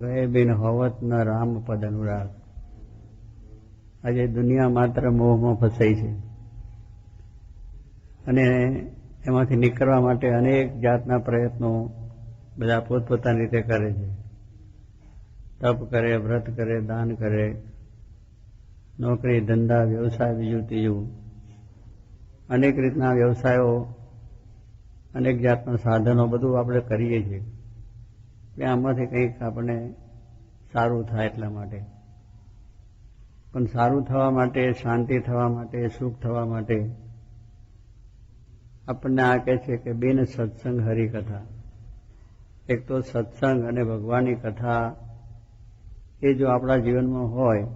ગયે બિન હોવત ન રામ પદ અનુરાગ. આજે દુનિયા માત્ર મોહમાં ફસાઈ છે અને એમાંથી નીકળવા માટે અનેક જાતના પ્રયત્નો બધા પોતપોતાની રીતે કરે છે. તપ કરે, વ્રત કરે, દાન કરે, નોકરી, ધંધા, વ્યવસાય, બીજું ત્રીજું, અનેક રીતના વ્યવસાયો, અનેક જાતના સાધનો બધું આપણે કરીએ છીએ કે આમાંથી કંઈક આપણે સારું થાય એટલા માટે. પણ સારું થવા માટે, શાંતિ થવા માટે, સુખ થવા માટે આપણને આ કહે છે કે બિન સત્સંગ હરિકથા. એક તો સત્સંગ અને ભગવાનની કથા એ જો આપણા જીવનમાં હોય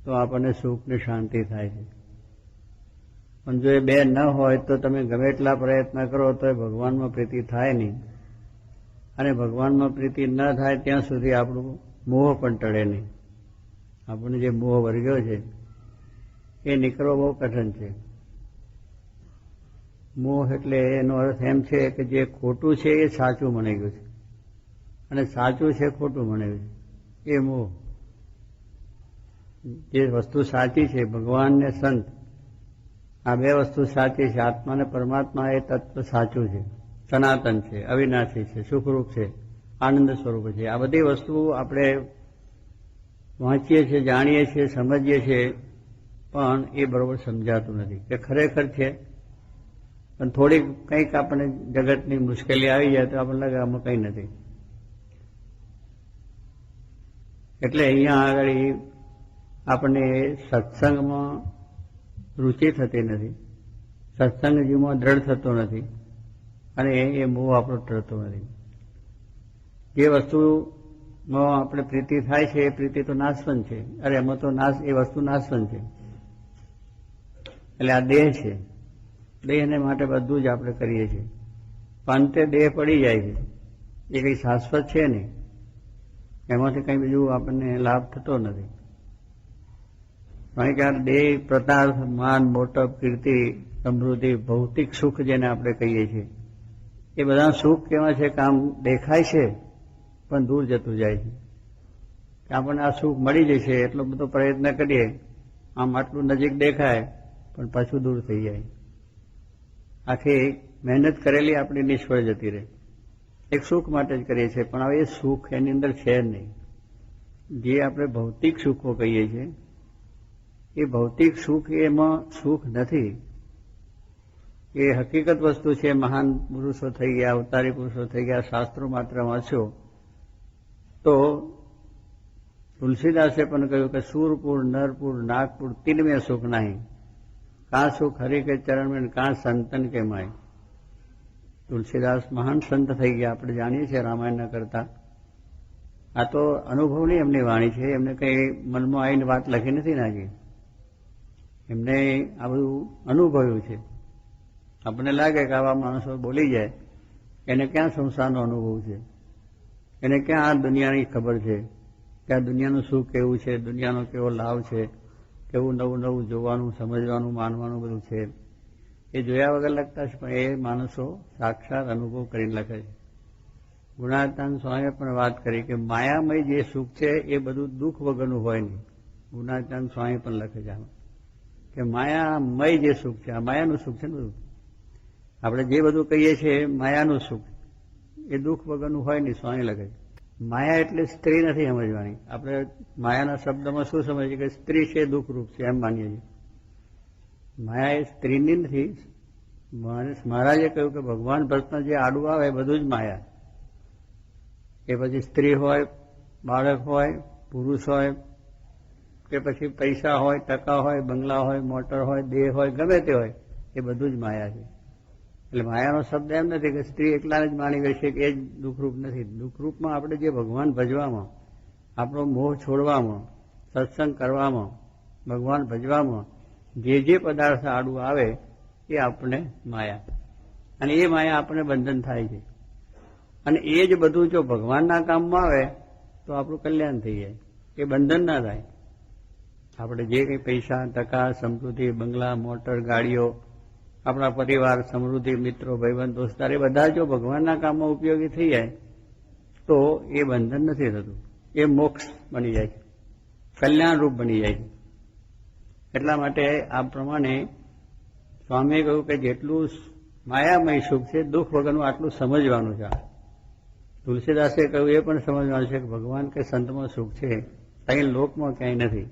તો આપણને સુખ ને શાંતિ થાય છે. પણ જો એ બે ન હોય તો તમે ગમે એટલા પ્રયત્ન કરો તો એ ભગવાનમાં પ્રીતિ થાય નહીં. અને ભગવાનમાં પ્રીતિ ન થાય ત્યાં સુધી આપણું મોહ પણ ટળે નહીં. આપણને જે મોહ વર્ગ્યો છે એ નીકળવો બહુ કઠિન છે. મોહ એટલે એનો અર્થ એમ છે કે જે ખોટું છે એ સાચું મનાઈ ગયું છે અને સાચું છે ખોટું મનાઈ ગયું છે. એ મોહ. જે વસ્તુ સાચી છે, ભગવાન ને સંત, આ બે વસ્તુ સાચી છે. આત્મા અને પરમાત્મા એ તત્વ સાચું છે, સનાતન છે, અવિનાશી છે, સુખરૂપ છે, આનંદ સ્વરૂપ છે. આ બધી વસ્તુ આપણે વાંચીએ છીએ, જાણીએ છીએ, સમજીએ છીએ, પણ એ બરોબર સમજાતું નથી કે ખરેખર છે. પણ થોડીક કંઈક આપણને જગતની મુશ્કેલી આવી જાય તો આપણને લાગે આમાં કંઈ નથી. એટલે અહીંયા આગળ આપણને સત્સંગમાં રુચિ થતી નથી, સત્સંગ જીવમાં દ્રઢ થતો નથી અને એ મોહ આપણો ટળતો નથી. જે વસ્તુમાં આપણે પ્રીતિ થાય છે એ પ્રીતિ તો નાશવંત છે. અરે એમાં તો એ વસ્તુ નાશવંત છે. એટલે આ દેહ છે, દેહને માટે બધું જ આપણે કરીએ છીએ. પણ અંતે દેહ પડી જાય છે, એ કંઈ શાશ્વત છે નહીં. એમાંથી કંઈ બીજું આપણને લાભ થતો નથી. કારણ કે આ દેહ, પદાર્થ, માન, મોટપ, કીર્તિ, સમૃદ્ધિ, ભૌતિક સુખ જેને આપણે કહીએ છીએ, એ બધા સુખ કેવા છે કે આમ દેખાય છે પણ દૂર જતું જાય છે. કે આપણને આ સુખ મળી જશે એટલો બધો પ્રયત્ન કરીએ, આમ આટલું નજીક દેખાય પણ પાછું દૂર થઈ જાય. આખી મહેનત કરેલી આપણી નિષ્ફળ જતી રહે. એક સુખ માટે જ કરીએ છીએ પણ હવે એ સુખ એની અંદર છે નહીં. જે આપણે ભૌતિક સુખો કહીએ છીએ એ ભૌતિક સુખ એમાં સુખ નથી. એ હકીકત વસ્તુ છે. મહાન પુરુષો થઈ ગયા, અવતારી પુરુષો થઈ ગયા, શાસ્ત્રો માત્ર વાંચ્યો તો તુલસીદાસે પણ કહ્યું કે સુરપુર, નરપુર, નાગપુર તીન મેં સુખ નહીં, કાં સુખ હરિ કે ચરણ में, કાં સંતન કે માય. તુલસીદાસ મહાન સંત થઈ ગયા, આપણે જાણીએ છીએ રામાયણના કરતા. આ તો અનુભવની એમની વાણી છે. એમને કંઈ મનમાં આવીને વાત લખી નથી નાખી. એમને આ બધું અનુભવ્યું છે. આપણને લાગે કે આવા માણસો બોલી જાય, એને ક્યાં સંસારનો અનુભવ છે, એને ક્યાં આ દુનિયાની ખબર છે કે આ દુનિયાનું સુખ કેવું છે, દુનિયાનો કેવો લાભ છે, કેવું નવું નવું જોવાનું, સમજવાનું, માનવાનું બધું છે. એ જોયા વગર લખતા છે. પણ એ માણસો સાક્ષાત અનુભવ કરીને લખે છે. ગુણાતાન સ્વામીએ પણ વાત કરી કે માયામય જે સુખ છે એ બધું દુઃખ વગરનું હોય નહીં. ગુણાતાન સ્વામી પણ લખે છે આમાં કે માયામય જે સુખ છે, આ માયાનું સુખ છે ને બધું. આપણે જે બધું કહીએ છીએ માયાનું સુખ, એ દુઃખ વગરનું હોય નહીં. સ્વામી લખે છે. માયા એટલે સ્ત્રી નથી સમજવાની. આપણે માયાના શબ્દમાં શું સમજીએ કે સ્ત્રી છે દુઃખરૂપ છે એમ માનીએ છીએ. માયા એ સ્ત્રીની નથી. મહારાજે કહ્યું કે ભગવાન ભક્તના જે આડું આવે એ બધું જ માયા. એ પછી સ્ત્રી હોય, બાળક હોય, પુરુષ હોય, કે પછી પૈસા હોય, ટકા હોય, બંગલા હોય, મોટર હોય, દેહ હોય, ગમે તે હોય, એ બધું જ માયા છે. એટલે માયાનો શબ્દ એમ નથી કે સ્ત્રી એકલાને જ માની ગઈ છે કે એ જ દુઃખરૂપ નથી. દુઃખરૂપમાં આપણે જે ભગવાન ભજવામાં, આપણો મોહ છોડવામાં, સત્સંગ કરવામાં, ભગવાન ભજવામાં જે પદાર્થ આડું આવે એ આપણે માયા. અને એ માયા આપણે બંધન થાય છે. અને એ જ બધું જો ભગવાનના કામમાં આવે તો આપણું કલ્યાણ થઈ જાય, એ બંધન ના થાય. આપણે જે કંઈ પૈસા, ટકા, સમૃદ્ધિ, બંગલા, મોટર, ગાડીઓ, આપણા પરિવાર, સમૃદ્ધિ, મિત્રો, ભાઈબંધ, દોસ્તાર, એ બધા જો ભગવાનના કામમાં ઉપયોગી થઈ જાય તો તો એ બંધન નથી થતું, એ મોક્ષ બની જાય છે, કલ્યાણરૂપ બની જાય છે. એટલા માટે આ પ્રમાણે સ્વામીએ કહ્યું કે જેટલું માયામય સુખ છે, દુઃખ વગરનું આટલું સમજવાનું છે. તુલસીદાસે કહ્યું એ પણ સમજવાનું છે કે ભગવાન કે સંતમાં સુખ છે, અહીં લોકમાં ક્યાંય નથી.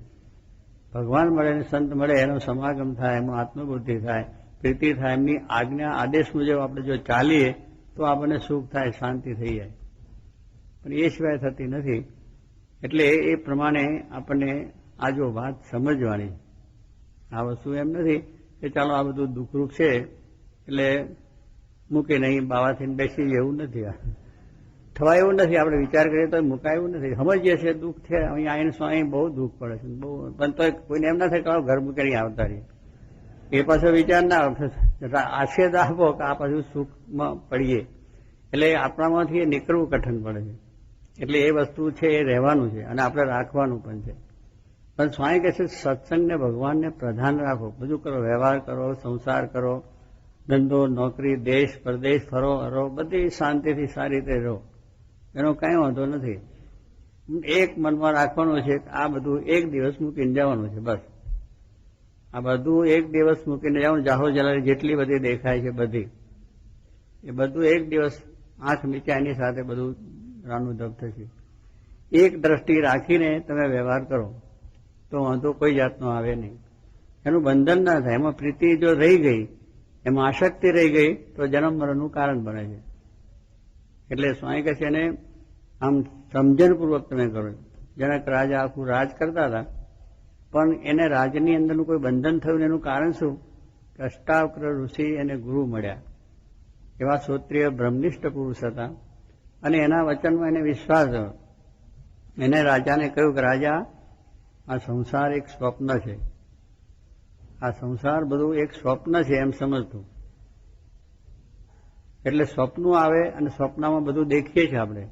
ભગવાન મળે ને સંત મળે, એનો સમાગમ થાય, એમાં આત્મબુદ્ધિ થાય, પ્રીતિ થાય, એમની આજ્ઞા આદેશ મુજબ આપણે જો ચાલીએ તો આપણને સુખ થાય, શાંતિ થઈ જાય. પણ એ સિવાય થતી નથી. એટલે એ પ્રમાણે આપણને આ જો વાત સમજવાની. આ વસ્તુ એમ નથી કે ચાલો આ બધું દુઃખરૂપ છે એટલે મૂકી નહીં, બાવાથી બેસી એવું નથી. આ થવાય એવું નથી. આપણે વિચાર કરીએ તો મુકાય એવું નથી. સમજીએ છીએ દુઃખ છે, અહીંયા આવીને અહીં બહુ દુઃખ પડે છે, બહુ, પણ તો કોઈને એમ ના થાય કે ઘર મૂકીને આવતા રહીએ. એ પાછો વિચાર ના આશીર્વાદ આપો કે આ પાછું સુખમાં પડીએ. એટલે આપણામાંથી એ નીકળવું કઠણ પડે છે. એટલે એ વસ્તુ છે એ રહેવાનું છે અને આપણે રાખવાનું પણ છે. પણ સ્વામી કહે છે સત્સંગને ભગવાનને પ્રધાન રાખો, બધું કરો, વ્યવહાર કરો, સંસાર કરો, ધંધો, નોકરી, દેશ પરદેશ ફરો હરો, બધી શાંતિથી સારી રીતે રહો, એનો કાંઈ વાંધો નથી. એક મનમાં રાખવાનું છે કે આ બધું એક દિવસ મૂકીને જવાનું છે, બસ. આ બધું એક દિવસ મૂકીને જવાનું. જાહો જલાલી જેટલી બધી દેખાય છે બધી, એ બધું એક દિવસ આંખ નીચે એની સાથે બધું રાનું ધબ થશે. એક દ્રષ્ટિ રાખીને તમે વ્યવહાર કરો તો વાંધો કોઈ જાતનો આવે નહીં. એનું બંધન ના થાય. એમાં પ્રીતિ જો રહી ગઈ, એમાં આસક્તિ રહી ગઈ તો જન્મ મરણનું કારણ બને છે. એટલે સ્વામી કહે છે એને આમ સમજણપૂર્વક તમે કરો. જનક રાજા આખું રાજ કરતા હતા, પણ એને રાજની અંદરનું કોઈ બંધન થયું. એનું કારણ શું? કે અષ્ટાવક્ર ઋષિ એને ગુરુ મળ્યા. એવા શ્રોત્રિય બ્રહ્મનિષ્ઠ પુરુષ હતા અને એના વચનમાં એને વિશ્વાસ હતો. એને રાજાને કહ્યું કે રાજા, આ સંસાર એક સ્વપ્ન છે, આ સંસાર બધું એક સ્વપ્ન છે એમ સમજતું. એટલે સ્વપ્નો આવે અને સ્વપ્નમાં બધું દેખીએ છીએ આપણે,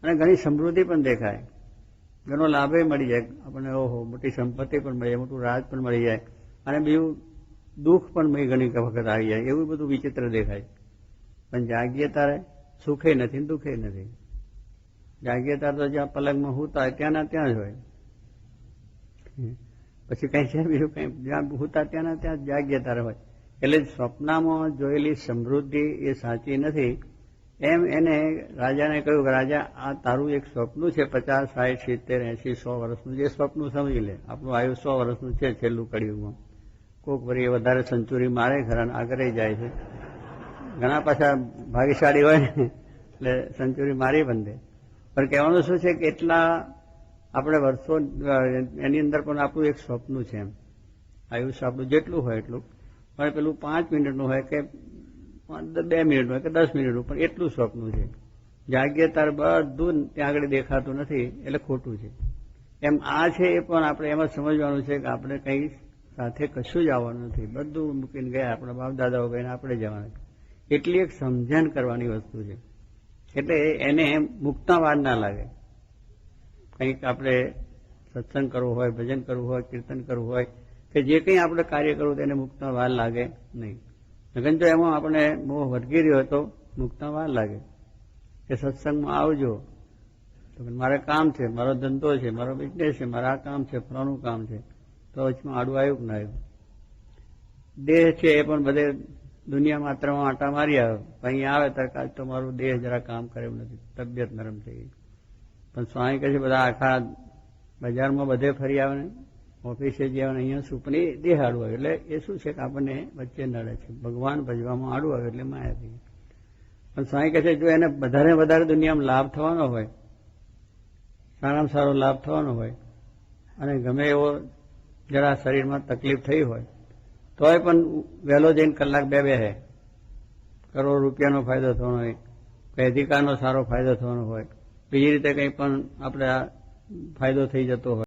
અને ઘણી સમૃદ્ધિ પણ દેખાય, ઘણો લાભે મળી જાય આપણને. ઓહો, મોટી સંપત્તિ પણ મળી જાય, મોટું રાજ પણ મળી જાય, અને બીજું દુઃખ પણ ઘણી વખત આવી જાય. એવું બધું વિચિત્ર દેખાય. પણ જાગીએ તારે સુખે નથી ને દુઃખે નથી. જાગીએ તારે તો જ્યાં પલંગમાં હુતા ત્યાંના ત્યાં જ હોય, પછી કઈ છે બીજું કઈ? જ્યાં હુતા ત્યાંના ત્યાં જાગીએ તારે હોય. એટલે સ્વપ્નમાં જોયેલી સમૃદ્ધિ એ સાચી નથી. એમ એને રાજાને કહ્યું કે રાજા, આ તારું એક સ્વપ્ન છે, 50, 60, 70, 80, 100 વર્ષનું. જે સ્વપ્ન સમજી લે. આપણું આયુ 100 વર્ષનું છે છેલ્લું કળિયુગમાં. કોક વળી વધારે સેન્ચુરી મારે ખરા, આગળ જાય છે. ઘણા પાછા ભાગ્યશાળી હોય ને એટલે સેન્ચુરી મારી બંધે. પણ કહેવાનું શું છે કે એટલા આપણે વર્ષો એની અંદર પણ આપણું એક સ્વપ્ન છે. એમ આયુષ્ય આપણું જેટલું હોય એટલું, પણ પેલું 5 મિનિટનું હોય કે 2 મિનિટનું હોય કે 10 મિનિટનું, પણ એટલું સ્વપ્ન છે. જાગ્ય તાર બધું ત્યાં આગળ દેખાતું નથી, એટલે ખોટું છે. એમ આ છે એ પણ આપણે એમાં સમજવાનું છે કે આપણે કંઈ સાથે કશું જ આવવાનું નથી. બધું મૂકીને ગયા, આપણા બાપ દાદાઓ ગઈને આપણે જવાના. એટલી એક સમજણ કરવાની વસ્તુ છે. એટલે એને મુકતા વાર ના લાગે. કંઈક આપણે સત્સંગ કરવો હોય, ભજન કરવું હોય, કીર્તન કરવું હોય, કે જે કંઈ આપણે કાર્ય કરવું તેને મુકતા વાર લાગે નહીં. લગન જો એમાં આપણે મોહ વળગી રહ્યો તો મુકતા વાર લાગે. કે સત્સંગમાં આવજો તો મારે કામ છે, મારો ધંધો છે, મારો બિઝનેસ છે, મારા આ કામ છે, ફલાણું કામ છે, તો વચમાં આડું આવ્યું કે ના આવ્યું. દેહ છે એ પણ બધે દુનિયા માત્રમાં આટા મારી આવ્યો, અહીંયા આવે ત્યારે તો મારું દેહ જરા કામ કરે એવું નથી, તબિયત નરમ થઈ ગઈ. પણ સ્વામી કહે છે બધા આખા બજારમાં બધે ફરી આવે ને, ઓફિસે જે આવે અહીંયા શું, પણ એ દેહ આડું આવ્યું. એટલે એ શું છે કે આપણને વચ્ચે નડે છે. ભગવાન ભજવામાં આડું આવ્યું એટલે માયા થઈ. પણ સ્વામી કહે છે જો એને વધારે દુનિયામાં લાભ થવાનો હોય, સારામાં સારો લાભ થવાનો હોય, અને ગમે એવો જરા શરીરમાં તકલીફ થઈ હોય, તોય પણ વહેલો જઈને કલાક બે હે, કરોડ રૂપિયાનો ફાયદો થવાનો હોય, કંઈ અધિકારનો સારો ફાયદો થવાનો હોય, બીજી રીતે કંઈ પણ આપણે ફાયદો થઈ જતો હોય.